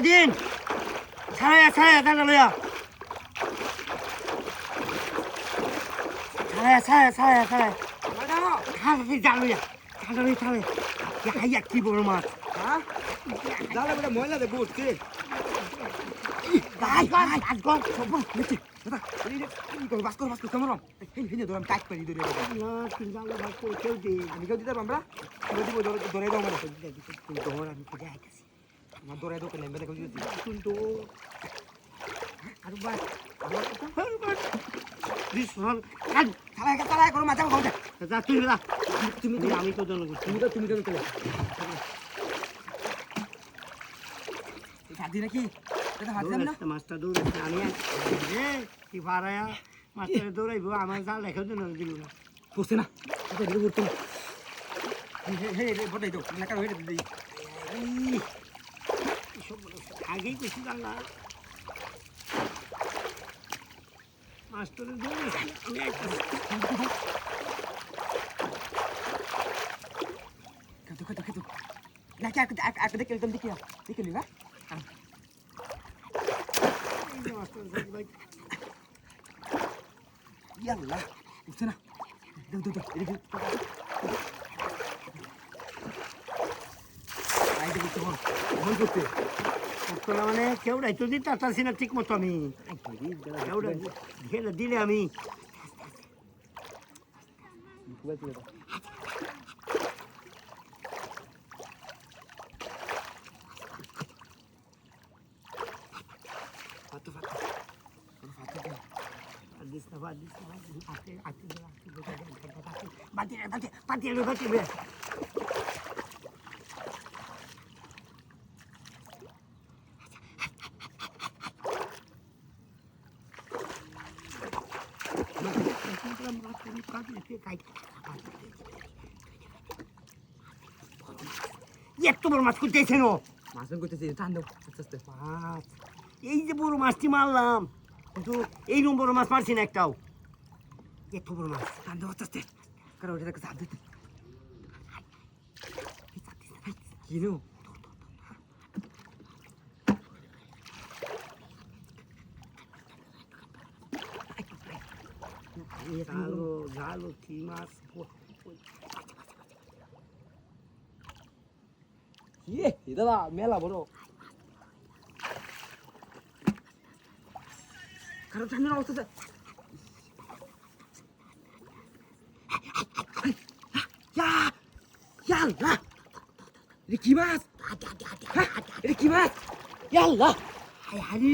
স্বাধীন ছাড়াইয়া ছাড়াইয়া দাঁড়া লইয়া ছাড়াইয়া ছাড়াইয়া ছাড়াইয়া ছাড়াইয়া ছাড়াই যা লইয়া ছাড়াই ছাড়াই হাইয়া কি বড় মাছ হ্যাঁ জালে বড় ময়লা দে বুঝছি ভাই ভাই আজগর সব নিচে দাদা এই কই বাস কর কেমন এই হিনে ধরম টাইট করে ধরে না তিন জালে ভাই কই কেউ দে আমি কেউ দিতে আমরা কেউ দিব ধরে দাও মানে তুই দৌড় আমি খুঁজে আইতাছি আমার ধরে দাও কেন মেরে কেউ দিতে কিন্তু আর ভাই আমার বিশাল তারা করো মাথা খাও যা তুই যা তুমি আমি তো জানো তুমি তো চলে হাত দি নাকি এটা হাত দিলাম না মাছটা দৌড়াচ্ছে আমি কি পারায়া মাছটা দৌড়াইবো আমার জাল রেখে দিন দিল না পড়ছে না এটা দিলে পড়তো না হে হে বটাই দাও না কারো হেডে দিই আগেই কিছু জানলা মাছটা দৌড়াইছি আমি Katu. Laki aku dah kelihatan dikit ya. Dikit ni lah. Yallah. Udah na. Dah. Ini. Ayo kita turun. Mohon putih. তোরা মানে কেউ রাইতো দিতে আসছি না ঠিক মতো আমি কেউ ঢেলে দিলে আমি বাতি এত বড় মাছ করতেছে না মাছ করতেছি টান দাও আস্তে মাছ এই যে বড় মাছটি মারলাম কিন্তু এই বড় মাছ মারছি না একটাও এত বড় মাছ টান দাও আস্তে কারো ওটা চাপ দিতে কি নো জালো কি মাছ দাদা মেলা বড় কারো টানের অবস্থা Yallah! Ini kimas! Ini kimas! Yallah! হাই হারি